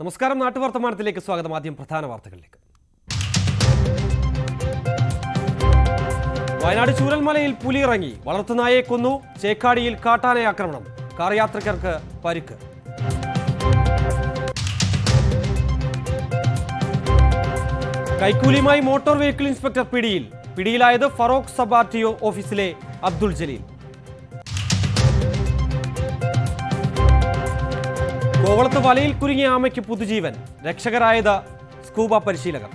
നമസ്കാരം, നാട്ടുവർത്തമാനത്തിലേക്ക് സ്വാഗതം. ആദ്യം പ്രധാന വാർത്തകളിലേക്ക്. വയനാട് ചൂരൽമലയിൽ പുലി ഇറങ്ങി, വളർത്തുനായയെ കൊന്നു. ചേക്കാടിയിൽ കാട്ടാന ആക്രമണം, കാർ യാത്രികർക്ക് പരിക്ക്. കൈക്കൂലിയുമായി മോട്ടോർ വെഹിക്കിൾ ഇൻസ്പെക്ടർ പിടിയിലായത് ഫറോക്ക് സബ് RTO ഓഫീസിലെ അബ്ദുൾ ജലീൽ. കോവളത്ത് വലയിൽ കുരുങ്ങിയ ആമയ്ക്ക് പുതുജീവൻ, രക്ഷകരായത് സ്കൂബ പരിശീലകർ.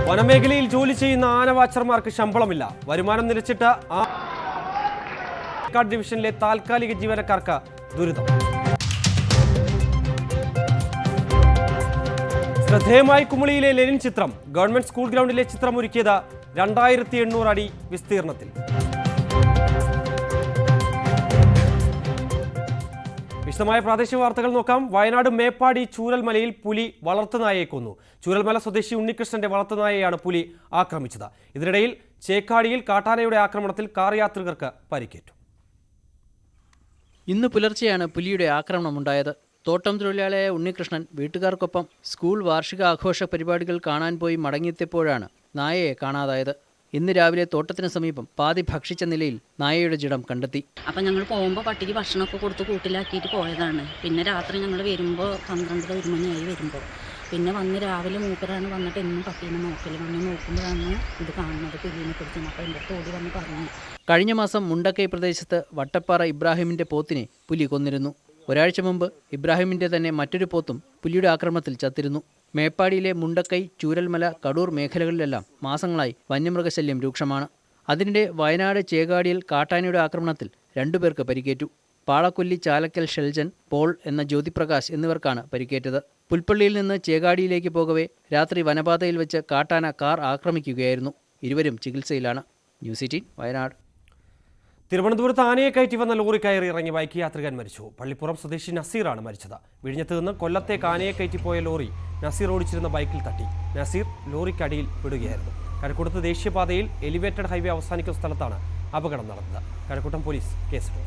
വനമേഖലയിൽ ജോലി ചെയ്യുന്ന ആനവാച്ചർമാർക്ക് ശമ്പളമില്ല. വരുമാനം നിലച്ചിട്ട് ഡിവിഷനിലെ താൽക്കാലിക ജീവനക്കാർക്ക് ദുരിതം. ശ്രദ്ധേയമായി കുമളിയിലെ ലെനിൻ ചിത്രം. ഗവൺമെന്റ് സ്കൂൾ ഗ്രൗണ്ടിലെ ചിത്രം ഒരുക്കിയത് 2800 അടി വിസ്തീർണത്തിൽ. വിശദമായ പ്രാദേശിക വാർത്തകൾ നോക്കാം. വയനാട് മേപ്പാടി ചൂരൽമലയിൽ പുലി വളർത്തുനായയെ കൊന്നു. ചൂരൽമല സ്വദേശി ഉണ്ണികൃഷ്ണന്റെ വളർത്തുനായയാണ് പുലി ആക്രമിച്ചത്. ഇതിനിടയിൽ ചേക്കാടിയിൽ കാട്ടാനയുടെ ആക്രമണത്തിൽ കാർ യാത്രികർക്ക് പരിക്കേറ്റു. ഇന്ന് പുലർച്ചെയാണ് പുലിയുടെ ആക്രമണമുണ്ടായത്. തോട്ടം തൊഴിലാളിയായ ഉണ്ണികൃഷ്ണൻ വീട്ടുകാർക്കൊപ്പം സ്കൂൾ വാർഷിക ആഘോഷ പരിപാടികൾ കാണാൻ പോയി മടങ്ങിയെത്തിയപ്പോഴാണ് നായയെ കാണാതായത്. ഇന്ന് രാവിലെ തോട്ടത്തിന് സമീപം പാതി ഭക്ഷിച്ച നിലയിൽ നായയുടെ ജഡം കണ്ടെത്തി. അപ്പം ഞങ്ങൾ പോകുമ്പോൾ പട്ടിക്ക് ഭക്ഷണമൊക്കെ കൊടുത്ത് കൂട്ടിലാക്കിയിട്ട് പോയതാണ്. പിന്നെ രാത്രി ഞങ്ങൾ വരുമ്പോൾ 12-1 മണിയായി വരുമ്പോൾ പിന്നെ രാവിലെ മൂപ്പരാണ് വന്നിട്ട് എന്നും പട്ടീനെ നോക്കൽ. വന്ന് നോക്കുമ്പോഴാണ് ഇത് കാണുന്നത്, പുലിനെ പിടിച്ചത്. അപ്പോൾ എൻ്റെ തോടി വന്ന് പറഞ്ഞു. കഴിഞ്ഞ മാസം മുണ്ടക്കൈ പ്രദേശത്ത് വട്ടപ്പാറ ഇബ്രാഹിമിന്റെ പോത്തിനെ പുലി കൊന്നിരുന്നു. ഒരാഴ്ച മുമ്പ് ഇബ്രാഹിമിന്റെ തന്നെ മറ്റൊരു പോത്തും പുലിയുടെ ആക്രമണത്തിൽ ചത്തിരുന്നു. മേപ്പാടിയിലെ മുണ്ടക്കൈ, ചൂരൽമല, കടൂർ മേഖലകളിലെല്ലാം മാസങ്ങളായി വന്യമൃഗശല്യം രൂക്ഷമാണ്. അതിനിടെ വയനാട് ചേകാടിയിൽ കാട്ടാനയുടെ ആക്രമണത്തിൽ 2 പേർക്ക് പരിക്കേറ്റു. പാളക്കൊല്ലി ചാലക്കൽ ഷെൽജൻ, പോൾ എന്ന ജ്യോതിപ്രകാശ് എന്നിവർക്കാണ് പരിക്കേറ്റത്. പുൽപ്പള്ളിയിൽ നിന്ന് ചേകാടിയിലേക്ക് പോകവേ രാത്രി വനപാതയിൽ വെച്ച് കാട്ടാന കാർ ആക്രമിക്കുകയായിരുന്നു. ഇരുവരും ചികിത്സയിലാണ്. ന്യൂസ് 18 വയനാട്. തിരുവനന്തപുരത്ത് ആനയെ കയറ്റി വന്ന ലോറി കയറി ഇറങ്ങി ബൈക്ക് യാത്രികൻ മരിച്ചു. പള്ളിപ്പുറം സ്വദേശി നസീറാണ് മരിച്ചത്. വിഴിഞ്ഞത്ത് നിന്ന് കൊല്ലത്തേക്ക് ആനയെ കയറ്റിപ്പോയ ലോറി നസീർ ഓടിച്ചിരുന്ന ബൈക്കിൽ തട്ടി. നസീർ ലോറിക്കടിയിൽ പെടുകയായിരുന്നു. കഴക്കൂട്ടത്ത് ദേശീയപാതയിൽ എലിവേറ്റഡ് ഹൈവേ അവസാനിക്കുന്ന സ്ഥലത്താണ് അപകടം നടന്നത്. കഴക്കൂട്ടം പോലീസ് കേസെടുത്തു.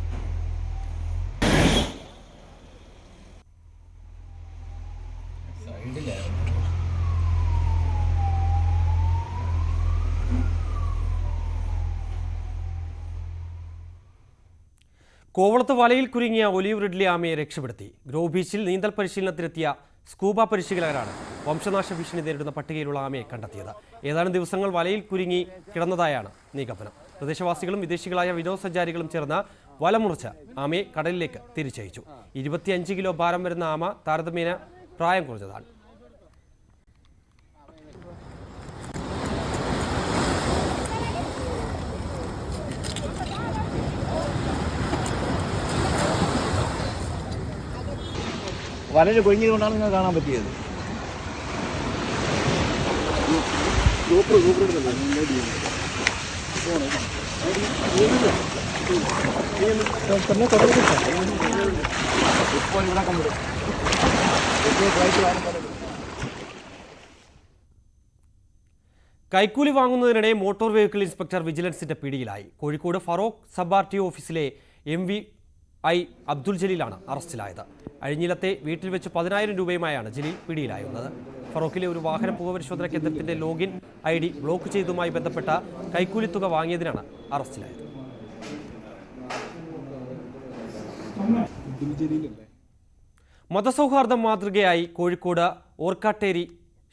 കോവളത്ത് വലയിൽ കുരുങ്ങിയ ഒലിവ് റിഡ്ലി ആമയെ രക്ഷപ്പെടുത്തി. ഗ്രോ ബീച്ചിൽ നീന്തൽ പരിശീലനത്തിനെത്തിയ സ്കൂബ പരിശീലകരാണ് വംശനാശ ഭീഷണി നേരിടുന്ന പട്ടികയിലുള്ള ആമയെ കണ്ടെത്തിയത്. ഏതാനും ദിവസങ്ങൾ വലയിൽ കുരുങ്ങി കിടന്നതായാണ് നിഗമനം. പ്രദേശവാസികളും വിദേശികളായ വിനോദസഞ്ചാരികളും ചേർന്ന് വല മുറിച്ച് ആമയെ കടലിലേക്ക് തിരിച്ചയച്ചു. 25 കിലോ ഭാരം വരുന്ന ആമ താരതമ്യേന പ്രായം കുറഞ്ഞതാണ്. വലയിൽ കൊഴിഞ്ഞതുകൊണ്ടാണ് നിങ്ങൾ കാണാൻ പറ്റിയത്. കൈക്കൂലി വാങ്ങുന്നതിനിടെ മോട്ടോർ വെഹിക്കിൾ ഇൻസ്പെക്ടർ വിജിലൻസിന്റെ പിടിയിലായി. കോഴിക്കോട് ഫറോക്ക് സബ് RTO ഓഫീസിലെ MVI അബ്ദുൾ ജലീലാണ് അറസ്റ്റിലായത്. അഴിഞ്ഞിലത്തെ വീട്ടിൽ വെച്ച് 10,000 രൂപയുമായാണ് ജലീൽ പിടിയിലായുള്ളത്. ഫറോക്കിലെ ഒരു വാഹന പുകപരിശോധന കേന്ദ്രത്തിന്റെ ലോഗിൻ ID ബ്ലോക്ക് ചെയ്തതുമായി ബന്ധപ്പെട്ട കൈക്കൂലി തുക വാങ്ങിയതിനാണ് അറസ്റ്റിലായത്. മതസൗഹാർദ്ദം മാതൃകയായി കോഴിക്കോട് ഓർക്കാട്ടേരി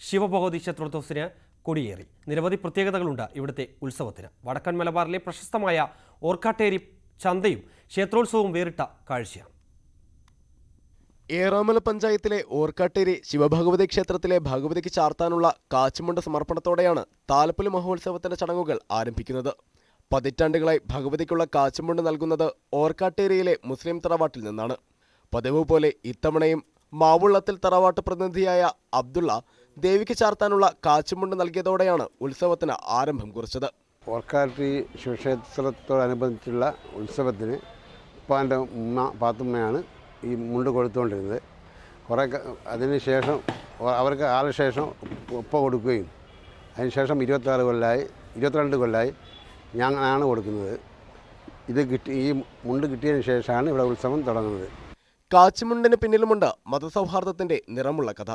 ശിവഭഗവതി ക്ഷേത്രോത്സവത്തിന് കൊടിയേറി. നിരവധി പ്രത്യേകതകളുണ്ട് ഇവിടുത്തെ ഉത്സവത്തിന്. വടക്കൻ മലബാറിലെ പ്രശസ്തമായ ഓർക്കാട്ടേരി ചന്തയും ക്ഷേത്രോത്സവവും വേറിട്ട കാഴ്ചയാണ്. ഏറാമല പഞ്ചായത്തിലെ ഓർക്കാട്ടേരി ശിവഭഗവതി ക്ഷേത്രത്തിലെ ഭഗവതിക്ക് ചാർത്താനുള്ള കാച്ചുമുണ്ട സമർപ്പണത്തോടെയാണ് താലപ്പൊലി മഹോത്സവത്തിന്റെ ചടങ്ങുകൾ ആരംഭിക്കുന്നത്. പതിറ്റാണ്ടുകളായി ഭഗവതിക്കുള്ള കാച്ചുമുണ്ട് നൽകുന്നത് ഓർക്കാട്ടേരിയിലെ മുസ്ലിം തറവാട്ടിൽ നിന്നാണ്. പതിവ് പോലെ ഇത്തവണയും മാവുള്ളത്തിൽ തറവാട്ട് പ്രതിനിധിയായ അബ്ദുള്ള ദേവിക്ക് ചാർത്താനുള്ള കാച്ചുമുണ്ട് നൽകിയതോടെയാണ് ഉത്സവത്തിന് ആരംഭം കുറിച്ചത്. ഓർക്കാട്ടേരി ശിവക്ഷേത്രത്തോടനുബന്ധിച്ചുള്ള ഉത്സവത്തിന് ഉപ്പാൻ്റെ ഉമ്മ പാത്തുമ്മയാണ് ഈ മുണ്ട് കൊടുത്തുകൊണ്ടിരുന്നത്. അതിനുശേഷം അവർക്ക് ആളുശേഷം ഉപ്പ കൊടുക്കുകയും അതിനുശേഷം 22 കൊല്ലമായി ഞാനാണ് കൊടുക്കുന്നത്. ഈ മുണ്ട് കിട്ടിയതിന് ശേഷമാണ് ഇവിടെ ഉത്സവം തുടങ്ങുന്നത്. കാച്ചിമുണ്ടിന് പിന്നിലുമുണ്ട് മതസൗഹാർദ്ദത്തിന്റെ നിറമുള്ള കഥ.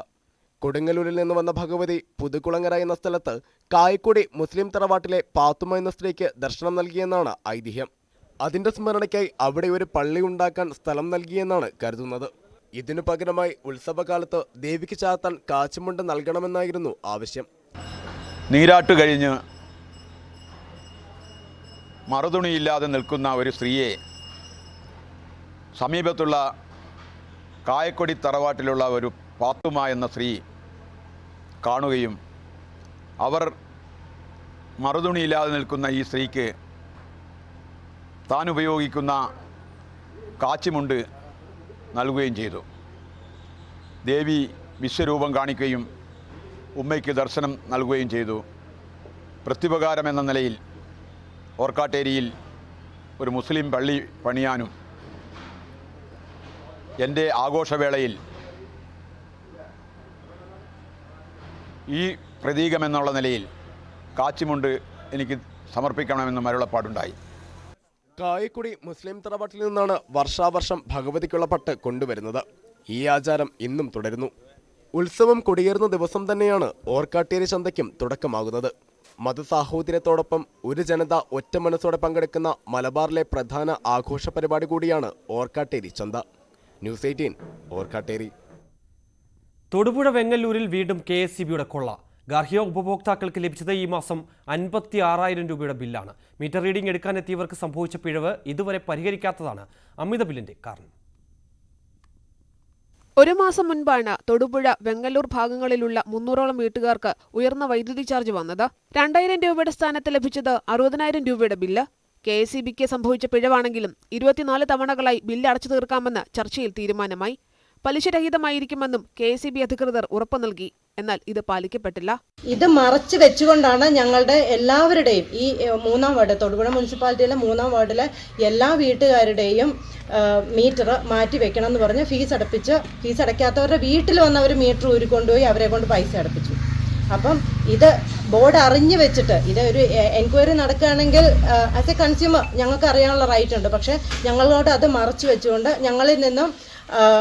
കൊടുങ്ങല്ലൂരിൽ നിന്ന് വന്ന ഭഗവതി പുതുക്കുളങ്ങര എന്ന സ്ഥലത്ത് കായക്കൊടി മുസ്ലിം തറവാട്ടിലെ പാത്തുമ്മ എന്ന സ്ത്രീക്ക് ദർശനം നൽകിയെന്നാണ് ഐതിഹ്യം. അതിന്റെ സ്മരണയ്ക്കായി അവിടെ ഒരു പള്ളി ഉണ്ടാക്കാൻ സ്ഥലം നൽകിയെന്നാണ് കരുതുന്നത്. ഇതിനു പകരമായി ഉത്സവകാലത്ത് ദേവിക്ക് ചാർത്താൻ കാച്ചിമുണ്ട് നൽകണമെന്നായിരുന്നു ആവശ്യം. നീരാട്ട് കഴിഞ്ഞ് മറുതുണിയില്ലാതെ നിൽക്കുന്ന ഒരു സ്ത്രീയെ സമീപത്തുള്ള കായക്കൊടി തറവാട്ടിലുള്ള ഒരു പാത്തുമ്മ എന്ന സ്ത്രീ കാണുകയും അവർ മറുതുണിയില്ലാതെ നിൽക്കുന്ന ഈ സ്ത്രീക്ക് താൻ ഉപയോഗിക്കുന്ന കാച്ചിമുണ്ട് നൽകുകയും ചെയ്തു. ദേവി വിശ്വരൂപം കാണിക്കുകയും ഉമ്മയ്ക്ക് ദർശനം നൽകുകയും ചെയ്തു. പ്രത്യുപകാരം എന്ന നിലയിൽ ഓർക്കാട്ടേരിയിൽ ഒരു മുസ്ലിം പള്ളി പണിയാനും എൻ്റെ ആഘോഷവേളയിൽ ഈ പ്രതീകമെന്നുള്ള നിലയിൽ കാച്ചിമുണ്ട് എനിക്ക് സമർപ്പിക്കണമെന്ന് അരുളപ്പാടുണ്ടായി. കായക്കൊടി മുസ്ലിം തറവാട്ടിൽ നിന്നാണ് വർഷാവർഷം ഭഗവതിക്കുള്ള പട്ട് കൊണ്ടുവരുന്നത്. ഈ ആചാരം ഇന്നും തുടരുന്നു. ഉത്സവം കൊടിയേറുന്ന ദിവസം തന്നെയാണ് ഓർക്കാട്ടേരി ചന്തയ്ക്കും തുടക്കമാകുന്നത്. മതസാഹോദര്യത്തോടൊപ്പം ഒരു ജനത ഒറ്റ മനസ്സോടെ പങ്കെടുക്കുന്ന മലബാറിലെ പ്രധാന ആഘോഷ പരിപാടി കൂടിയാണ് ഓർക്കാട്ടേരി ചന്ത. ന്യൂസ് 18 ഓർക്കാട്ടേരി. തൊടുപുഴ വെങ്ങല്ലൂരിൽ വീണ്ടും KSEBയുടെ കൊള്ള. ഗാർഹിക ഉപഭോക്താക്കൾക്ക് ലഭിച്ചത് ഈ മാസം 56,000 രൂപയുടെ ബില്ലാണ്. മീറ്റർ റീഡിംഗ് എടുക്കാനെത്തിയവർക്ക് സംഭവിച്ച പിഴവ് ഇതുവരെ പരിഹരിക്കാത്തതാണ് അമിത ബില്ലിന്റെ കാരണം. ഒരു മാസം മുൻപാണ് തൊടുപുഴ വെങ്ങല്ലൂർ ഭാഗങ്ങളിലുള്ള 300ഓളം വീട്ടുകാർക്ക് ഉയർന്ന വൈദ്യുതി ചാർജ് വന്നത്. 2,000 രൂപയുടെ സ്ഥാനത്ത് ലഭിച്ചത് 60,000 രൂപയുടെ ബില്ല്. KSEBക്ക് സംഭവിച്ച പിഴവാണെങ്കിലും 24 തവണകളായി ബില്ല് അടച്ചു തീർക്കാമെന്ന് ചർച്ചയിൽ തീരുമാനമായി. പലിശരഹിതമായിരിക്കുമെന്നും KSEB അധികൃതർ ഉറപ്പു നൽകി. എന്നാൽ ഇത് പാലിക്കപ്പെട്ടില്ല. ഇത് മറച്ചു വെച്ചുകൊണ്ടാണ് ഞങ്ങളുടെ എല്ലാവരുടെയും ഈ 3-ാം വാർഡ്, തൊടുപുഴ മുനിസിപ്പാലിറ്റിയിലെ 3-ാം വാർഡിലെ എല്ലാ വീട്ടുകാരുടെയും മീറ്റർ മാറ്റി വെക്കണം എന്ന് പറഞ്ഞ് ഫീസ് അടയ്ക്കാത്തവരുടെ വീട്ടിൽ വന്നവർ മീറ്റർ ഊരിക്കൊണ്ടുപോയി അവരെ കൊണ്ട് പൈസ അടപ്പിച്ചു. അപ്പം ഇത് ബോർഡ് അറിഞ്ഞു വെച്ചിട്ട് ഇത് ഒരു എൻക്വയറി നടക്കുകയാണെങ്കിൽ ആസ് എ കൺസ്യൂമർ ഞങ്ങൾക്ക് അറിയാനുള്ള റൈറ്റ് ഉണ്ട്. പക്ഷേ ഞങ്ങളോട് അത് മറച്ചു വെച്ചുകൊണ്ട് ഞങ്ങളിൽ നിന്നും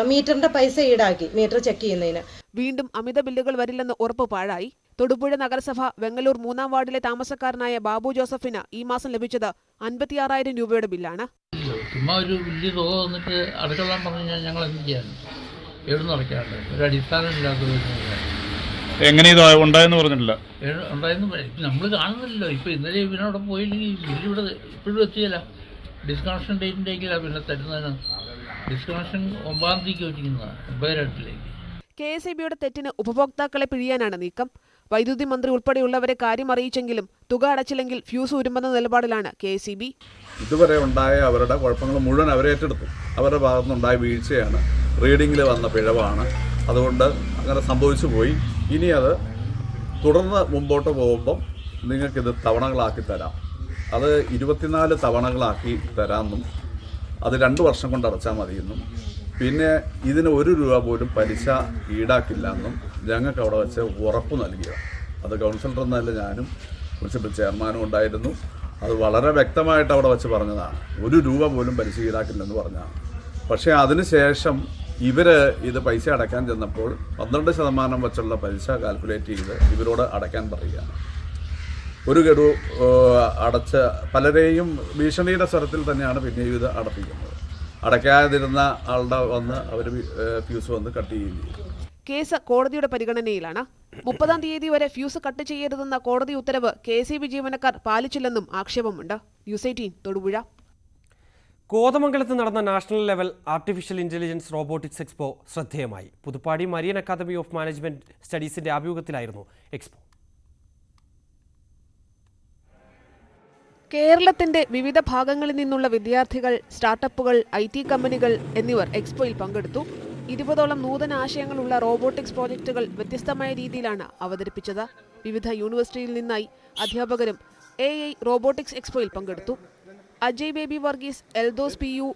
മീറ്ററിന്റെ പൈസ ഈടാക്കി മീറ്റർ ചെക്ക് ചെയ്യുന്നതിന്. വീണ്ടും അമിത ബില്ലുകൾ വരില്ലെന്ന് ഉറപ്പ് പാഴായി. തൊടുപുഴ നഗരസഭ വെങ്ങല്ലൂർ 3-ാം വാർഡിലെ താമസക്കാരനായ ബാബു ജോസഫിന് ഈ മാസം ലഭിച്ചത് 56,000 രൂപയുടെ ബില്ലാണ്. ചുമ്മാ ഒരു വലിയ തുക വന്നിട്ട് അടച്ചോളാൻ പറഞ്ഞു ഞങ്ങൾ എന്ത് ചെയ്യാൻ? എവിടുന്ന് അടയ്ക്കാറുണ്ട്? ഒരു അടിസ്ഥാനമില്ലാത്ത എങ്ങനെ ഇത് ഉണ്ടായെന്ന് പറഞ്ഞിട്ടില്ല. ഉണ്ടായെന്ന് നമ്മൾ കാണുന്നില്ലല്ലോ. ഇപ്പൊ ഇന്നലെ ഇവനോടെ പോയില്ലെങ്കിൽ ബില്ല് ഇവിടെ ഇപ്പോഴും എത്തിയല്ല. ഡിസ്കണക്ഷൻ ഡേറ്റിൻ്റെക്കിലാണ് പിന്നെ തരുന്നതിന്. ഡിസ്കണക്ഷൻ 9-ാം തീയതിക്ക് വെച്ചിരിക്കുന്നതാണ് 9 KSEBയുടെ തെറ്റിന് ഉപഭോക്താക്കളെ പിഴിയാനാണ് നീക്കം. വൈദ്യുതി മന്ത്രി ഉൾപ്പെടെയുള്ളവരെ കാര്യം അറിയിച്ചെങ്കിലും തുക അടച്ചില്ലെങ്കിൽ ഫ്യൂസ് ഉരുമെന്ന നിലപാടിലാണ് KSEB. ഇതുവരെ ഉണ്ടായ അവരുടെ കുഴപ്പങ്ങൾ മുഴുവൻ അവരേറ്റെടുത്തു. അവരുടെ ഭാഗത്തുനിന്നുണ്ടായ വീഴ്ചയാണ്, റീഡിങ്ങിൽ വന്ന പിഴവാണ്. അതുകൊണ്ട് അങ്ങനെ സംഭവിച്ചു പോയി. ഇനി അത് തുടർന്ന് മുമ്പോട്ട് പോകുമ്പം നിങ്ങൾക്കിത് തവണകളാക്കി തരാം. അത് 24 തവണകളാക്കി തരാമെന്നും അത് 2 വർഷം കൊണ്ട് അടച്ചാൽ മതിയെന്നും പിന്നെ ഇതിന് 1 രൂപ പോലും പലിശ ഈടാക്കില്ല എന്നും ഞങ്ങൾക്ക് അവിടെ വെച്ച് ഉറപ്പ് നൽകിയത്. അത് കൗൺസിലർ എന്നല്ല, ഞാനും മുനിസിപ്പൽ ചെയർമാനും ഉണ്ടായിരുന്നു. അത് വളരെ വ്യക്തമായിട്ട് അവിടെ വെച്ച് പറഞ്ഞതാണ്. 1 രൂപ പോലും പലിശ ഈടാക്കില്ലെന്ന് പറഞ്ഞതാണ്. പക്ഷേ അതിനുശേഷം ഇവർ ഇത് പൈസ അടയ്ക്കാൻ ചെന്നപ്പോൾ 12% വെച്ചുള്ള പലിശ കാൽക്കുലേറ്റ് ചെയ്ത് ഇവരോട് അടയ്ക്കാൻ പറയുകയാണ്. ഒരു ഗഡു അടച്ച് പലരെയും ഭീഷണിയുടെ സ്വരത്തിൽ തന്നെയാണ് പിന്നെയും ഇത് അടപ്പിക്കുന്നത്. അടയ്ക്കാതിരുന്ന ആളുടെ വന്ന് അവർ ഫ്യൂസ് വന്ന് കട്ട് ചെയ്യുകയും ചെയ്യും. കേസ് കോടതിയുടെ പരിഗണനയിലാണ്. 30-ാം തീയതി വരെ ഫ്യൂസ് കട്ട് ചെയ്യരുതെന്ന കോടതി ഉത്തരവ് KSEB ജീവനക്കാർ പാലിച്ചില്ലെന്നും ആക്ഷേപമുണ്ട്. ന്യൂസ് 18 തൊടുപുഴ. കോതമംഗലത്ത് നടന്ന national level artificial intelligence robotics expo ശ്രദ്ധേയമായി. Puthuppadi Marian academy of management സ്റ്റഡീസിന്റെ ആഭിമുഖ്യത്തിലായിരുന്നു എക്സ്പോ. കേരളത്തിന്റെ വിവിധ ഭാഗങ്ങളിൽ നിന്നുള്ള വിദ്യാർത്ഥികൾ, സ്റ്റാർട്ടപ്പുകൾ, IT കമ്പനികൾ എന്നിവർ എക്സ്പോയിൽ പങ്കെടുത്തു. 20ഓളം നൂതന ആശയങ്ങളുള്ള റോബോട്ടിക്സ് പ്രോജക്റ്റുകൾ വ്യത്യസ്തമായ രീതിയിലാണ് അവതരിപ്പിച്ചത്. വിവിധ യൂണിവേഴ്സിറ്റിയിൽ നിന്നായി അധ്യാപകരും AI റോബോട്ടിക്സ് എക്സ്പോയിൽ പങ്കെടുത്തു. അജയ് ബേബി വർഗീസ്, എൽദോസ് PU,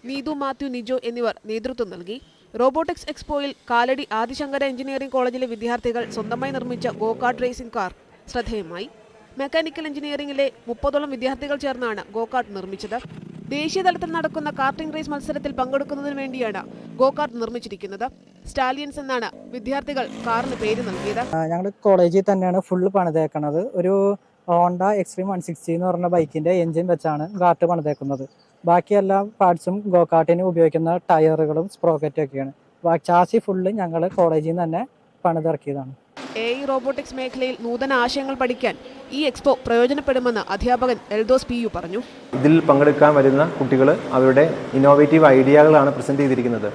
നീതു മാത്യു നിജോ എന്നിവർ നേതൃത്വം നൽകി. റോബോട്ടിക്സ് എക്സ്പോയിൽ കാലടി ആദിശങ്കര എഞ്ചിനീയറിംഗ് കോളേജിലെ വിദ്യാർത്ഥികൾ സ്വന്തമായി നിർമ്മിച്ച ഗോകാർട്ട് റേസിംഗ് കാർ ശ്രദ്ധേയമായി. മെക്കാനിക്കൽ എഞ്ചിനീയറിംഗിലെ 30ഓളം വിദ്യാർത്ഥികൾ ചേർന്നാണ് ഗോകാർട്ട് നിർമ്മിച്ചത്. ദേശീയ തലത്തിൽ നടക്കുന്ന കാർട്ടിംഗ് റേസ് മത്സരത്തിൽ പങ്കെടുക്കുന്നതിന് വേണ്ടിയാണ് ഗോകാർട്ട് നിർമ്മിച്ചിരിക്കുന്നത്. സ്റ്റാലിയൻസ് എന്നാണ് വിദ്യാർത്ഥികൾ കാറിന് പേര് നൽകിയത്. ഞങ്ങൾ കോളേജിൽ തന്നെയാണ് ഫുള്ള് പണിതേക്കുന്നത്. ഒരു ഹോണ്ട എക്സ്ട്രീം 160 എന്ന് പറഞ്ഞ ബൈക്കിന്റെ എഞ്ചിൻ വെച്ചാണ് കാർട്ട് പണിതേക്കുന്നത്. ബാക്കി എല്ലാ പാർട്സും ഗോകാർട്ടിന് ഉപയോഗിക്കുന്ന ടയറുകളും സ്പ്രോക്കറ്റും ഒക്കെയാണ്. ചാസി ഫുള്ള് ഞങ്ങൾ കോളേജിൽ നിന്ന് തന്നെ പണിതിറക്കിയതാണ്. AI റോബോട്ടിക്സ് മേഖലയിൽ നൂതന ആശയങ്ങൾ പഠിക്കാൻ ഈ എക്സ്പോ പ്രയോജനപ്പെടുമെന്ന് അധ്യാപകൻ എൽദോസ് PU പറഞ്ഞു. ഇതിൽ പങ്കെടുക്കാൻ വരുന്ന കുട്ടികൾ അവരുടെ ഇന്നോവേറ്റീവ് ഐഡിയകളാണ് പ്രസന്റ് ചെയ്തിരിക്കുന്നത്.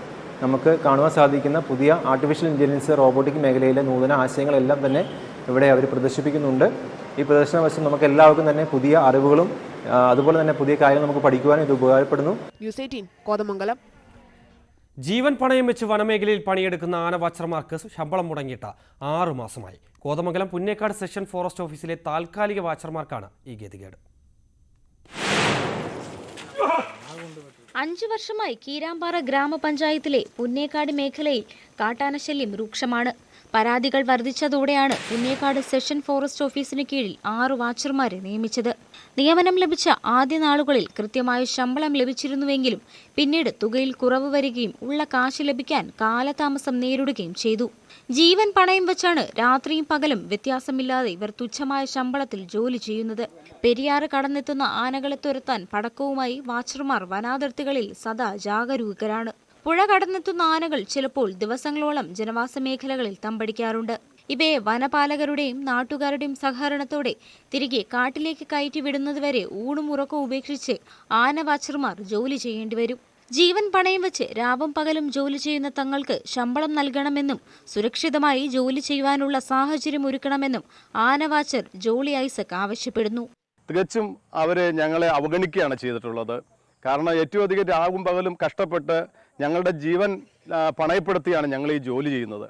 നമുക്ക് കാണുവാൻ സാധിക്കുന്ന പുതിയ ആർട്ടിഫിഷ്യൽ ഇൻ്റലിജൻസ് റോബോട്ടിക് മേഖലയിലെ നൂതന ആശയങ്ങളെല്ലാം തന്നെ ഇവിടെ അവർ പ്രദർശിപ്പിക്കുന്നുണ്ട്. ഈ പ്രദർശന വശം നമുക്ക് എല്ലാവർക്കും തന്നെ പുതിയ അറിവുകളും അതുപോലെ തന്നെ പുതിയ കാര്യങ്ങൾ നമുക്ക് പഠിക്കുവാനും ഇത് ഉപകാരപ്പെടുന്നു. ന്യൂസ് 18 കോതമംഗലം. ജീവൻ പണയം വെച്ച് വനമേഖലയിൽ പണിയെടുക്കുന്ന ആന വാച്ചർമാർക്ക് ശമ്പളം മുടങ്ങിയിട്ട് 6 മാസമായി. കോതമംഗലം പുന്നേക്കാട് സെഷൻ ഫോറസ്റ്റ് ഓഫീസിലെ താൽക്കാലിക വാച്ചർമാർക്കാണ് ഈ ഗതികേട്. 5 വർഷമായി കീരാമ്പാറ ഗ്രാമപഞ്ചായത്തിലെ പുന്നേക്കാട് മേഖലയിൽ കാട്ടാനശല്യം രൂക്ഷമാണ്. പരാതികൾ വർദ്ധിച്ചതോടെയാണ് പുന്നേക്കാട് സെഷൻ ഫോറസ്റ്റ് ഓഫീസിന് കീഴിൽ 6 വാച്ചർമാരെ നിയമിച്ചത്. നിയമനം ലഭിച്ച ആദ്യ നാളുകളിൽ കൃത്യമായ ശമ്പളം ലഭിച്ചിരുന്നുവെങ്കിലും പിന്നീട് തുകയിൽ കുറവ് വരികയും ഉള്ള കാശ് ലഭിക്കാൻ കാലതാമസം നേരിടുകയും ചെയ്തു. ജീവൻ പണയം വെച്ചാണ് രാത്രിയും പകലും വ്യത്യാസമില്ലാതെ ഇവർ തുച്ഛമായ ശമ്പളത്തിൽ ജോലി ചെയ്യുന്നത്. പെരിയാറ് കടന്നെത്തുന്ന ആനകളെ തുരത്താൻ പടക്കവുമായി വാച്ചർമാർ വനാതിർത്തികളിൽ സദാ ജാഗരൂകരാണ്. പുഴ കടന്നെത്തുന്ന ആനകൾ ചിലപ്പോൾ ദിവസങ്ങളോളം ജനവാസ മേഖലകളിൽ തമ്പടിക്കാറുണ്ട്. ഇവയെ വനപാലകരുടെയും നാട്ടുകാരുടെയും സഹകരണത്തോടെ തിരികെ കാട്ടിലേക്ക് കയറ്റി വിടുന്നതുവരെ ഊണും ഉറക്കവും ഉപേക്ഷിച്ച് ആന വാച്ചർമാർ ജോലി ചെയ്യേണ്ടി വരും. ജീവൻ പണയം വെച്ച് രാവും പകലും ജോലി ചെയ്യുന്ന തങ്ങൾക്ക് ശമ്പളം നൽകണമെന്നും സുരക്ഷിതമായി ജോലി ചെയ്യുവാനുള്ള സാഹചര്യം ഒരുക്കണമെന്നും ആന വാച്ചർ ജോളി ഐസക് ആവശ്യപ്പെടുന്നു. തികച്ചും അവരെ ഞങ്ങളെ അവഗണിക്കുകയാണ് ചെയ്തിട്ടുള്ളത്. കാരണം ഏറ്റവും അധികം രാവും പകലും കഷ്ടപ്പെട്ട് ഞങ്ങളുടെ ജീവൻ പണയപ്പെടുത്തിയാണ് ഞങ്ങൾ ഈ ജോലി ചെയ്യുന്നത്.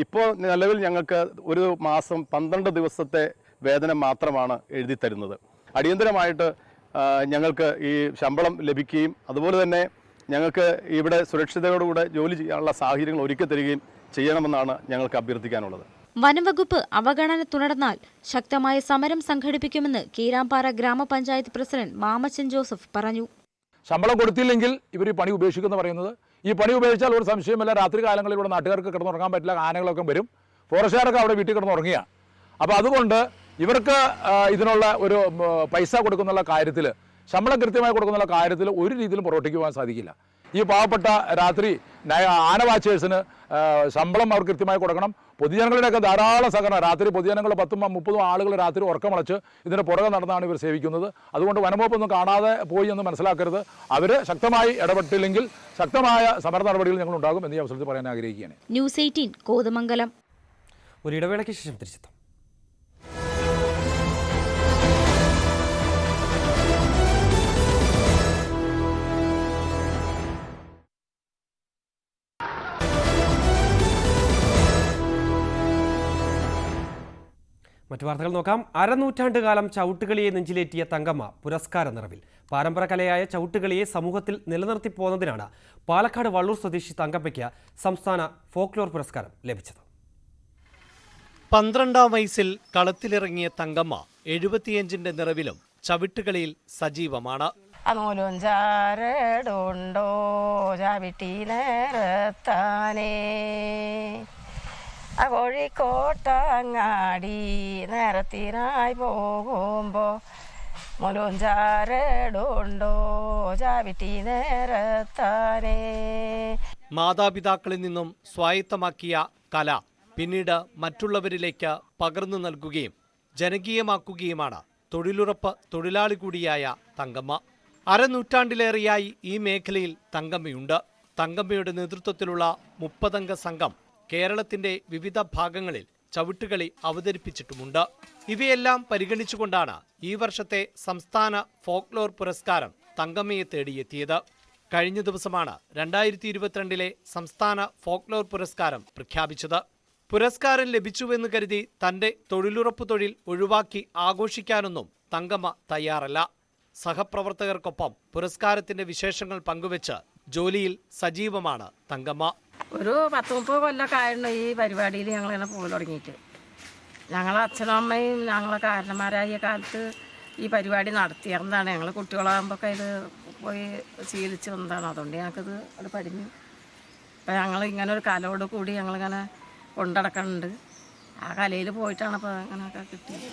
ഇപ്പോൾ നിലവിൽ ഞങ്ങൾക്ക് ഒരു മാസം 12 ദിവസത്തെ വേതനം മാത്രമാണ് എഴുതി തരുന്നത്. അടിയന്തരമായിട്ട് ഞങ്ങൾക്ക് ഈ ശമ്പളം ലഭിക്കുകയും അതുപോലെ തന്നെ ഞങ്ങൾക്ക് ഇവിടെ സുരക്ഷിതയോടുകൂടെ ജോലി ചെയ്യാനുള്ള സാഹചര്യങ്ങൾ ഒരുക്കി തരികയും ചെയ്യണമെന്നാണ് ഞങ്ങൾക്ക് അഭ്യർത്ഥിക്കാനുള്ളത്. വനംവകുപ്പ് അവഗണന തുടർന്നാൽ ശക്തമായ സമരം സംഘടിപ്പിക്കുമെന്ന് കീരാമ്പാറ ഗ്രാമപഞ്ചായത്ത് പ്രസിഡന്റ് മാമച്ചൻ ജോസഫ് പറഞ്ഞു. ശമ്പളം കൊടുത്തില്ലെങ്കിൽ ഇവർ ഈ പണി ഉപേക്ഷിക്കുമെന്ന് പറയുന്നത്. ഈ പണി ഉപേക്ഷിച്ചാൽ ഒരു സംശയമില്ല, രാത്രി കാലങ്ങളിൽ ഇവിടെ നാട്ടുകാർക്ക് കിടന്നുറങ്ങാൻ പറ്റില്ല, ആനകളൊക്കെ വരും, ഫോറസ്റ്റുകാരൊക്കെ അവിടെ വീട്ടിൽ കിടന്നുറങ്ങിയാണ്. അപ്പോൾ അതുകൊണ്ട് ഇവർക്ക് ഇതിനുള്ള ഒരു പൈസ കൊടുക്കുന്നുള്ള കാര്യത്തിൽ, ശമ്പളം കൃത്യമായി കൊടുക്കുന്നുള്ള കാര്യത്തിൽ ഒരു രീതിയിലും പുറകോട്ടേക്ക് പോകാൻ സാധിക്കില്ല. ഈ പാവപ്പെട്ട രാത്രി ആന വാച്ചേഴ്സിന് ശമ്പളം അവർ കൃത്യമായി കൊടുക്കണം. പൊതുജനങ്ങളുടെയൊക്കെ ധാരാളം സഹകരണം. രാത്രി പൊതുജനങ്ങൾ 10-30 ആളുകൾ രാത്രി ഉറക്കമളച്ച് ഇതിന് പുറകെ നടന്നാണ് ഇവർ സേവിക്കുന്നത്. അതുകൊണ്ട് വനംവകുപ്പൊന്നും കാണാതെ പോയി എന്ന് മനസ്സിലാക്കരുത്. അവർ ശക്തമായി ഇടപെട്ടില്ലെങ്കിൽ ശക്തമായ സമര നടപടികൾ ഞങ്ങൾ ഉണ്ടാകും എന്ന് ഈ അവസരത്തിൽ പറയാൻ ആഗ്രഹിക്കുകയാണ്. ന്യൂസ് 18 കോതമംഗലം. ഒരു ഇടവേളയ്ക്ക് ശേഷം തിരിച്ചെത്താം. മറ്റു വാർത്തകൾ നോക്കാം. അരനൂറ്റാണ്ട് കാലം ചവിട്ടുകളിയെ നെഞ്ചിലേറ്റിയ തങ്കമ്മ പുരസ്കാര നിറവിൽ. പാരമ്പര്യകലയായ ചവിട്ടുകളിയെ സമൂഹത്തിൽ നിലനിർത്തി പോന്നതിനാണ് പാലക്കാട് വള്ളൂർ സ്വദേശി തങ്കമ്മയ്ക്ക് സംസ്ഥാന ഫോക്ലോർ പുരസ്കാരം ലഭിച്ചത്. 12ാം വയസ്സിൽ കളത്തിലിറങ്ങിയ തങ്കമ്മ 75ന്റെ നിറവിലും ചവിട്ടുകളിയിൽ സജീവമാണ്. കോഴിക്കോട്ടങ്ങാടി നേരത്തിനായി പോകുമ്പോ മുലുഞ്ചാരടുണ്ടോ ചവിട്ടി നേരത്താനേ. മാതാപിതാക്കളിൽ നിന്നും സ്വായത്തമാക്കിയ കല പിന്നീട് മറ്റുള്ളവരിലേക്ക് പകർന്നു നൽകുകയും ജനകീയമാക്കുകയുമാണ് തൊഴിലുറപ്പ് തൊഴിലാളി കൂടിയായ തങ്കമ്മ. അരനൂറ്റാണ്ടിലേറെയായി ഈ മേഖലയിൽ തങ്കമ്മയുണ്ട്. തങ്കമ്മയുടെ നേതൃത്വത്തിലുള്ള 30 അംഗ സംഘം കേരളത്തിന്റെ വിവിധ ഭാഗങ്ങളിൽ ചവിട്ടുകളി അവതരിപ്പിച്ചിട്ടുമുണ്ട്. ഇവയെല്ലാം പരിഗണിച്ചുകൊണ്ടാണ് ഈ വർഷത്തെ സംസ്ഥാന ഫോക്ലോർ പുരസ്കാരം തങ്കമ്മയെ തേടിയെത്തിയത്. കഴിഞ്ഞ ദിവസമാണ് 2022 സംസ്ഥാന ഫോക്ലോർ പുരസ്കാരം പ്രഖ്യാപിച്ചത്. പുരസ്കാരം ലഭിച്ചുവെന്ന് കരുതി തന്റെ തൊഴിലുറപ്പ് തൊഴിൽ ഒഴിവാക്കി ആഘോഷിക്കാനൊന്നും തങ്കമ്മ തയ്യാറല്ല. സഹപ്രവർത്തകർക്കൊപ്പം പുരസ്കാരത്തിന്റെ വിശേഷങ്ങൾ പങ്കുവെച്ച് ജോലിയിൽ സജീവമാണ് തങ്കമ്മ. ഒരു 10-30 കൊല്ലമൊക്കെ ആയിരുന്നു ഈ പരിപാടിയിൽ ഞങ്ങളിങ്ങനെ പോയി തുടങ്ങിയിട്ട്. ഞങ്ങളെ അച്ഛനും അമ്മയും ഞങ്ങളെ കാരണന്മാരായ കാലത്ത് ഈ പരിപാടി നടത്തിയിരുന്നതാണ്. ഞങ്ങൾ കുട്ടികളാകുമ്പോൾ ഇത് പോയി ശീലിച്ച് വന്നതാണ്. അതുകൊണ്ട് ഞങ്ങൾക്കിത് അത് പഠിഞ്ഞു. അപ്പം ഞങ്ങൾ ഇങ്ങനെ ഒരു കലയോട് കൂടി ഞങ്ങളിങ്ങനെ കൊണ്ടടക്കുന്നുണ്ട്. ആ കലയിൽ പോയിട്ടാണ് ഇപ്പോൾ അങ്ങനെയൊക്കെ കിട്ടിയത്.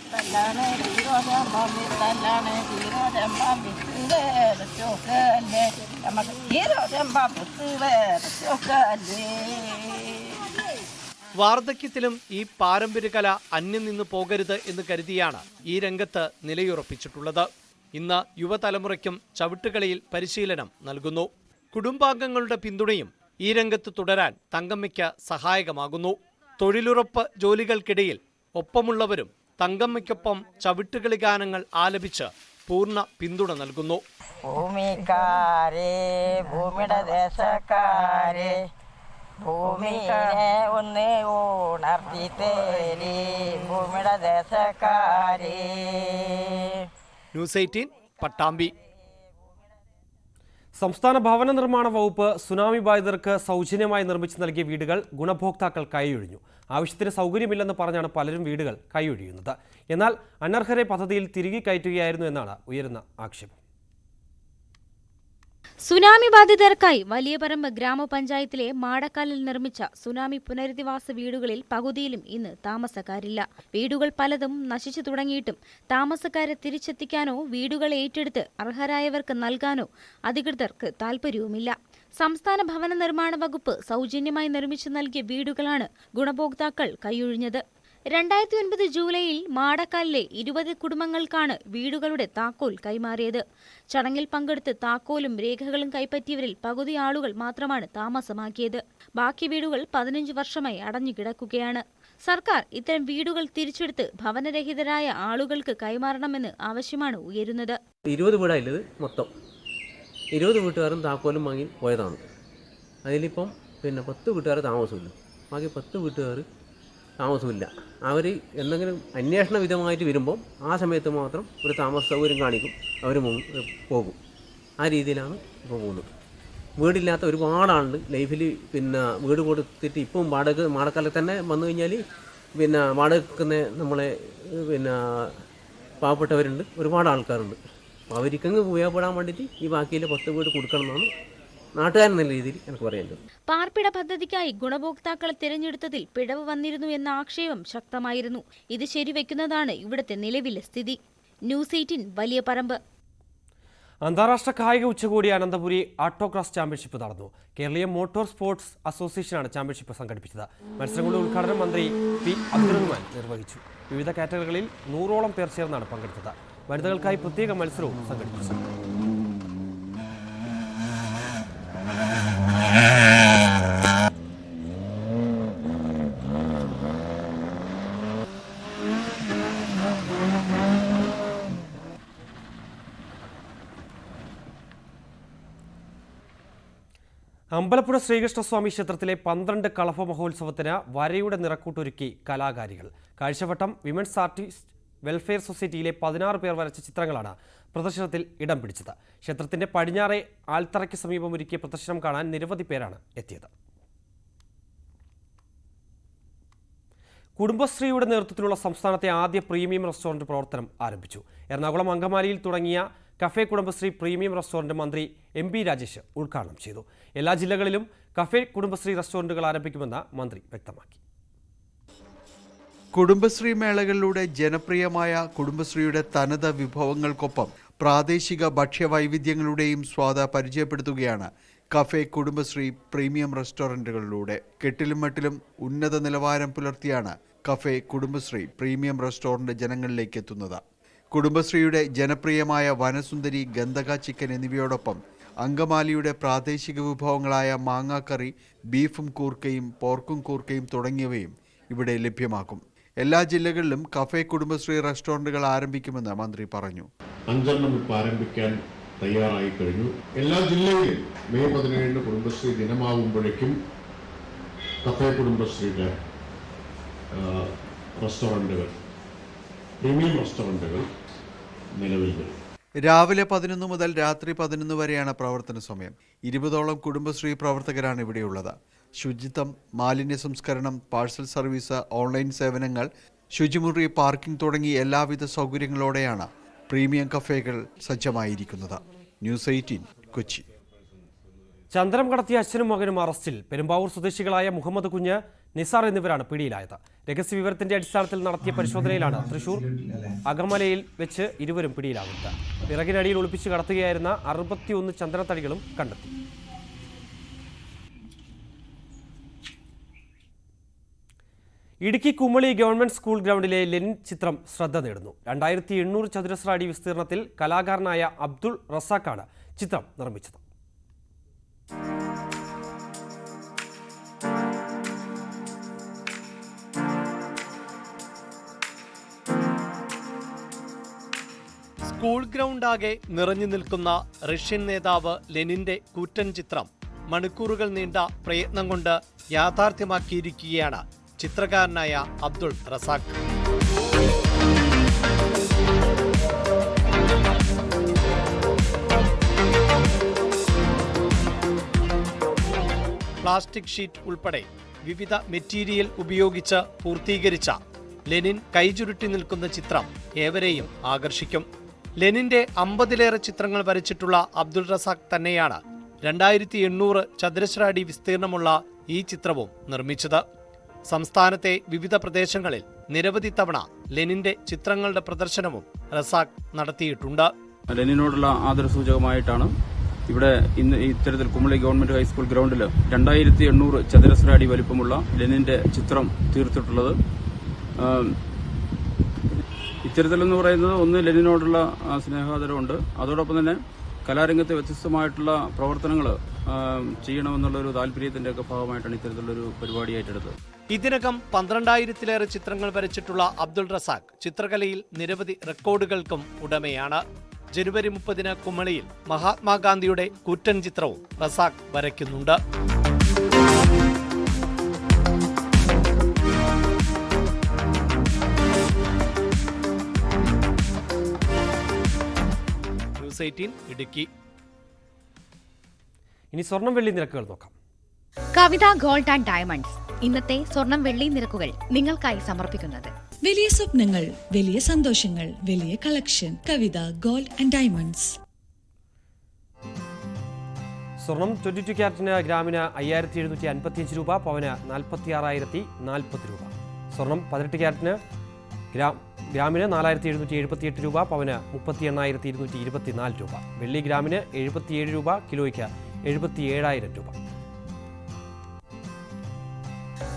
വാർദ്ധക്യത്തിലും ഈ പാരമ്പര്യകല അന്യം നിന്ന് പോകരുത് എന്ന് കരുതിയാണ് ഈ രംഗത്ത് നിലയുറപ്പിച്ചിട്ടുള്ളത്. ഇന്ന് യുവതലമുറയ്ക്കും ചവിട്ടുകളിയിൽ പരിശീലനം നൽകുന്നു. കുടുംബാംഗങ്ങളുടെ പിന്തുണയും ഈ രംഗത്ത് തുടരാൻ തങ്കമ്മയ്ക്ക് സഹായകമാകുന്നു. തൊഴിലുറപ്പ് ജോലികൾക്കിടയിൽ ഒപ്പമുള്ളവരും തങ്കമ്മയ്ക്കൊപ്പം ചവിട്ടുകളി ഗാനങ്ങൾ ആലപിച്ച് പൂർണ്ണ പിന്തുണ നൽകുന്നു. ഭൂമിക്കാരെ ഭൂമിയുടെ ദേശക്കാരെ ഭൂമിയെ ഒന്ന് ഉണർത്തി തേരി ഭൂമിയുടെ ദേശക്കാരെ. ന്യൂസ് 18 പട്ടാമ്പി. സംസ്ഥാന ഭവന നിർമ്മാണ വകുപ്പ് സുനാമി ബാധിതർക്ക് സൗജന്യമായി നിർമ്മിച്ചു നൽകിയ വീടുകൾ ഗുണഭോക്താക്കൾ കൈയൊഴിഞ്ഞു. ആവശ്യത്തിന് സൗകര്യമില്ലെന്ന് പറഞ്ഞാണ് പലരും വീടുകൾ കൈയൊഴിയുന്നത്. എന്നാൽ അനർഹരെ പദ്ധതിയിൽ തിരികെ കയറ്റുകയായിരുന്നു എന്നാണ് ഉയരുന്ന ആക്ഷേപം. സുനാമി ബാധിതർക്കായി വലിയപറമ്പ് ഗ്രാമപഞ്ചായത്തിലെ മാടക്കാലിൽ നിർമ്മിച്ച സുനാമി പുനരധിവാസ വീടുകളിൽ പകുതിയിലും ഇന്ന് താമസക്കാരില്ല. വീടുകൾ പലതും നശിച്ചു തുടങ്ങിയിട്ടും താമസക്കാരെ തിരിച്ചെത്തിക്കാനോ വീടുകൾ ഏറ്റെടുത്ത് അർഹരായവർക്ക് നൽകാനോ അധികൃതർക്ക് താൽപര്യവുമില്ല. സംസ്ഥാന ഭവന നിർമ്മാണ വകുപ്പ് സൗജന്യമായി നിർമ്മിച്ചു നൽകിയ വീടുകളാണ് ഗുണഭോക്താക്കൾ കൈയൊഴിഞ്ഞത്. 2009 ജൂലൈയിൽ മാടക്കാലിലെ 20 കുടുംബങ്ങൾക്കാണ് വീടുകളുടെ താക്കോൽ കൈമാറിയത്. ചടങ്ങിൽ പങ്കെടുത്ത് താക്കോലും രേഖകളും കൈപ്പറ്റിയവരിൽ പകുതി ആളുകൾ മാത്രമാണ് താമസമാക്കിയത്. ബാക്കി വീടുകൾ 15 വർഷമായി അടഞ്ഞുകിടക്കുകയാണ്. സർക്കാർ ഇത്തരം വീടുകൾ തിരിച്ചെടുത്ത് ഭവനരഹിതരായ ആളുകൾക്ക് കൈമാറണമെന്ന് ആവശ്യമാണ് ഉയരുന്നത്. 20 വീടായില്ലത് മൊത്തം 20 വീട്ടുകാരും താക്കോലും വാങ്ങി പോയതാണ്. അതിലിപ്പം 10 വീട്ടുകാർ താമസമില്ല. ബാക്കി 10 വീട്ടുകാർ താമസമില്ല. അവർ എന്തെങ്കിലും അന്വേഷണ വിധമായിട്ട് വരുമ്പോൾ ആ സമയത്ത് മാത്രം ഒരു താമസ സൗകര്യം കാണിക്കും, അവർ പോകും. ആ രീതിയിലാണ് ഇപ്പോൾ പോകുന്നത്. വീടില്ലാത്ത ഒരുപാട് ആളുണ്ട് ലൈഫിൽ. വീട് കൊടുത്തിട്ട് ഇപ്പം മാടക്കാലത്ത് തന്നെ വന്നു കഴിഞ്ഞാൽ വാടകയ്ക്കുന്ന നമ്മളെ പാവപ്പെട്ടവരുണ്ട്, ഒരുപാട് ആൾക്കാരുണ്ട്. അപ്പോൾ അവർക്കങ്ങ് ഉപയോഗപ്പെടാൻ വേണ്ടിയിട്ട് ഈ ബാക്കിയിലെ 10 വീട് കൊടുക്കണം എന്നാണ് നാട്ടുകാരെന്നുള്ള രീതിയിൽ എനിക്ക് പറയാനുള്ളത്. പാർപ്പിട പദ്ധതിക്കായി ഗുണഭോക്താക്കളെ തിരഞ്ഞെടുത്തതിൽ പിഴവ് വന്നിരുന്നു എന്ന ആക്ഷേപം ശക്തമായിരുന്നു. ഇത് ശരിവെക്കുന്നതാണ് ഇവിടുത്തെ നിലവിലെ സ്ഥിതി. ന്യൂസ് 18 വലിയപറമ്പ്. അന്താരാഷ്ട്ര കായിക ഉച്ചകോടി അനന്തപുരി ആട്ടോക്രോസ് ചാമ്പ്യൻഷിപ്പ് നടന്നു. കേരളീയ മോട്ടോർ സ്പോർട്സ് അസോസിയേഷനാണ് ചാമ്പ്യൻഷിപ്പ് സംഘടിപ്പിച്ചത്. മത്സരങ്ങളുടെ ഉദ്ഘാടനം മന്ത്രി പി അബ്ദുറഹ്മാൻ നിർവഹിച്ചു. വിവിധ കാറ്റഗറികളിൽ 100ഓളം പേർ ചേർന്നാണ് പങ്കെടുത്തത്. വനിതകൾക്കായി പ്രത്യേക മത്സരവും സംഘടിപ്പിച്ചു. അമ്പലപ്പുഴ ശ്രീകൃഷ്ണസ്വാമി ക്ഷേത്രത്തിലെ 12 കളഭ മഹോത്സവത്തിന് വരയുടെ നിറക്കൂട്ടൊരുക്കി കലാകാരികൾ. കാഴ്ചവട്ടം വിമൻസ് ആർട്ടിസ്റ്റ് വെൽഫെയർ സൊസൈറ്റിയിലെ 16 പേർ വരച്ച ചിത്രങ്ങളാണ് പ്രദർശനത്തിൽ ഇടം പിടിച്ചത്. ക്ഷേത്രത്തിന്റെ പടിഞ്ഞാറെ ആൽത്തറയ്ക്ക് സമീപം ഒരുക്കിയ പ്രദർശനം കാണാൻ നിരവധി പേരാണ് എത്തിയത്. കുടുംബശ്രീയുടെ നേതൃത്വത്തിലുള്ള സംസ്ഥാനത്തെ ആദ്യ പ്രീമിയം റെസ്റ്റോറന്റ് പ്രവർത്തനം ആരംഭിച്ചു. എറണാകുളം അങ്കമാലിയിൽ തുടങ്ങിയ കഫേ കുടുംബശ്രീ പ്രീമിയം റെസ്റ്റോറന്റ് മന്ത്രി MP രാജേഷ് ഉദ്ഘാടനം ചെയ്തു. എല്ലാ ജില്ലകളിലും കഫേ കുടുംബശ്രീ റെസ്റ്റോറന്റുകൾ ആരംഭിക്കുമെന്ന് മന്ത്രി വ്യക്തമാക്കി. കുടുംബശ്രീ മേളകളിലൂടെ ജനപ്രിയമായ കുടുംബശ്രീയുടെ തനത് വിഭവങ്ങൾക്കൊപ്പം പ്രാദേശിക ഭക്ഷ്യവൈവിധ്യങ്ങളുടെയും സ്വാദ പരിചയപ്പെടുത്തുകയാണ് കഫേ കുടുംബശ്രീ പ്രീമിയം റെസ്റ്റോറന്റുകളിലൂടെ. കെട്ടിലും മട്ടിലും ഉന്നത നിലവാരം പുലർത്തിയാണ് കഫേ കുടുംബശ്രീ പ്രീമിയം റെസ്റ്റോറന്റ് ജനങ്ങളിലേക്ക് എത്തുന്നത്. കുടുംബശ്രീയുടെ ജനപ്രിയമായ വനസുന്ദരി, ഗന്ധക ചിക്കൻ എന്നിവയോടൊപ്പം അങ്കമാലിയുടെ പ്രാദേശിക വിഭവങ്ങളായ മാങ്ങാക്കറി, ബീഫും കൂർക്കയും പോർക്കും കൂർക്കയും തുടങ്ങിയവയും ഇവിടെ ലഭ്യമാക്കും. എല്ലാ ജില്ലകളിലും കഫേ കുടുംബശ്രീ റെസ്റ്റോറന്റുകൾ ആരംഭിക്കുമെന്ന് മന്ത്രി പറഞ്ഞു. 5 ഇപ്പോൾ ആരംഭിക്കാൻ തയ്യാറായി കഴിഞ്ഞു. എല്ലാ ജില്ലയിലും മെയ് 17 കുടുംബശ്രീ ദിനമാകുമ്പോഴേക്കും കഫേ കുടുംബശ്രീയുടെ റെസ്റ്റോറന്റുകൾ, പ്രീമിയം റെസ്റ്റോറന്റുകൾ നിലവിൽ വരും. രാവിലെ 11 മുതൽ രാത്രി 11 വരെയാണ് പ്രവർത്തന സമയം. 20ഓളം കുടുംബശ്രീ പ്രവർത്തകരാണ് ഇവിടെയുള്ളത്. ശുചിത്വം, മാലിന്യ സംസ്കരണം, പാഴ്സൽ സർവീസ്, ഓൺലൈൻ സേവനങ്ങൾ, ശുചിമുറി, പാർക്കിംഗ് തുടങ്ങി എല്ലാവിധ സൗകര്യങ്ങളോടെയാണ് പ്രീമിയം കഫേകൾ സജ്ജമായിരിക്കുന്നത്. ന്യൂസ് 18 കൊച്ചി. ചന്ദനം കടത്തിയ അച്ഛനും മകനും അറസ്റ്റിൽ. പെരുമ്പാവൂർ സ്വദേശികളായ മുഹമ്മദ് കുഞ്ഞ്, നിസാർ എന്നിവരാണ് പിടിയിലായത്. രഹസ്യവിവരത്തിന്റെ അടിസ്ഥാനത്തിൽ നടത്തിയ പരിശോധനയിലാണ് തൃശൂർ അകമലയിൽ വെച്ച് ഇരുവരും പിടിയിലാകുന്നത്. പിറകിനടിയിൽ ഒളിപ്പിച്ച് കടത്തുകയായിരുന്ന 61 ചന്ദനത്തടികളും കണ്ടെത്തി. ഇടുക്കി കുമളി ഗവൺമെന്റ് സ്കൂൾ ഗ്രൗണ്ടിലെ ലെനിൻ ചിത്രം ശ്രദ്ധ നേടുന്നു. 2800 ചതുരശ്ര അടി വിസ്തീർണത്തിൽ കലാകാരനായ അബ്ദുൾ റസാഖാണ് ചിത്രം നിർമ്മിച്ചത്. സ്കൂൾ ഗ്രൗണ്ടാകെ നിറഞ്ഞു നിൽക്കുന്ന റഷ്യൻ നേതാവ് ലെനിന്റെ കൂറ്റൻ ചിത്രം മണിക്കൂറുകൾ നീണ്ട പ്രയത്നം കൊണ്ട് യാഥാർത്ഥ്യമാക്കിയിരിക്കുകയാണ് ചിത്രകാരനായ അബ്ദുൾ റസാഖ്. പ്ലാസ്റ്റിക് ഷീറ്റ് ഉൾപ്പെടെ വിവിധ മെറ്റീരിയൽ ഉപയോഗിച്ച് പൂർത്തീകരിച്ച ലെനിൻ കൈചുരുട്ടി നിൽക്കുന്ന ചിത്രം ഏവരെയും ആകർഷിക്കും. ലെനിന്റെ 50ലേറെ ചിത്രങ്ങൾ വരച്ചിട്ടുള്ള അബ്ദുൾ റസാഖ് തന്നെയാണ് 2800 ചതുരശ്ര അടി വിസ്തീർണമുള്ള ഈ ചിത്രവും നിർമ്മിച്ചത്. സംസ്ഥാനത്തെ വിവിധ പ്രദേശങ്ങളിൽ നിരവധി തവണ ലെനിന്റെ ചിത്രങ്ങളുടെ പ്രദർശനവും റസാഖ് നടത്തിയിട്ടുണ്ട്. ലെനിനോടുള്ള ആദരസൂചകമായിട്ടാണ് ഇവിടെ ഇന്ന് ഇത്തരത്തിൽ കുമളി ഗവൺമെന്റ് ഹൈസ്കൂൾ ഗ്രൗണ്ടിൽ 2800 ചതുരശ്ര അടി വലിപ്പമുള്ള ലെനിന്റെ ചിത്രം തീർത്തിട്ടുള്ളത്. ഇത്തരത്തിലെന്ന് പറയുന്നത് ഒന്ന് ലെനിനോടുള്ള സ്നേഹാദരമുണ്ട്, അതോടൊപ്പം തന്നെ കലാരംഗത്തെ വ്യത്യസ്തമായിട്ടുള്ള പ്രവർത്തനങ്ങൾ ചെയ്യണമെന്നുള്ളൊരു താല്പര്യത്തിൻ്റെയൊക്കെ ഭാഗമായിട്ടാണ് ഇത്തരത്തിലുള്ളൊരു പരിപാടിയായിട്ടെടുത്തത്. ഇതിനകം 12000ലേറെ ചിത്രങ്ങൾ വരച്ചിട്ടുള്ള അബ്ദുൾ റസാഖ് ചിത്രകലയിൽ നിരവധി റെക്കോർഡുകൾക്കും ഉടമയാണ്. ജനുവരി 30 കുമളിയിൽ മഹാത്മാഗാന്ധിയുടെ കൂറ്റൻ ചിത്രവും റസാഖ് വരയ്ക്കുന്നുണ്ട്. ന്യൂസ് 18 ഇടുക്കി. ഇനി സ്വർണം വെള്ളി നിരക്കുകൾ നോക്കാം. കവിത ഗോൾഡ് ആൻഡ് ഡയമണ്ട്സ് ഇന്നത്തെ സ്വർണം വെള്ളി നിരക്കുകൾ നിങ്ങൾക്കായി സമർപ്പിക്കുന്നത്. വലിയ സ്വപ്നങ്ങൾ, വലിയ സന്തോഷങ്ങൾ, വലിയ collection. Kavitha gold and diamonds. സ്വർണം 22 ക്യാരറ്റിന് ഗ്രാമിന് 5755 രൂപ, പവന് 46,040 രൂപ. സ്വർണം 18 ക്യാരറ്റിന് ഗ്രാമിന് 4778 രൂപ, പവന് 38,224 രൂപ. വെള്ളി ഗ്രാമിന് 77 രൂപ, കിലോയ്ക്ക് 77,000 രൂപ.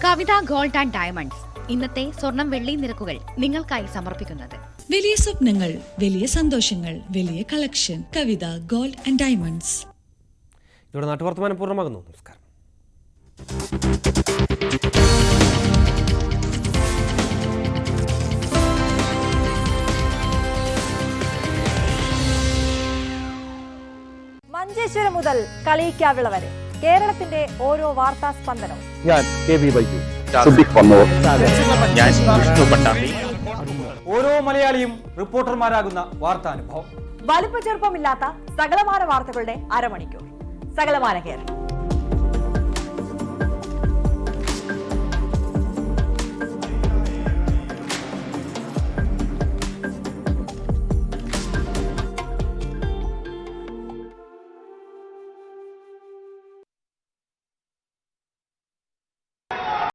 കവിത ഗോൾഡ് ആൻഡ് ഡയമണ്ട്സ് ഇന്നത്തെ സ്വർണം വെള്ളി നിരക്കുകൾ നിങ്ങൾക്കായി സമർപ്പിക്കുന്നത്. വലിയ സ്വപ്നങ്ങൾ, വലിയ സന്തോഷങ്ങൾ, വലിയ collection. Kavitha gold and diamonds. ഇവിടെ നാട്ടുവർത്തമാനം പൂർണ്ണമാകുന്നു. നമസ്കാരം. മഞ്ചേശ്വരം മുതൽ കളിയിക്കാവിള വരെ കേരളത്തിന്റെ ഓരോ വാർത്താ സ്പന്ദനവും. ഞാൻ KV ബൈജു. ഓരോ മലയാളിയും റിപ്പോർട്ടർമാരാകുന്ന വാർത്താനുഭവം. വലിപ്പ ചെറുപ്പമില്ലാത്ത സകലമാന വാർത്തകളുടെ അരമണിക്കൂർ. സകലമാന കേരളം.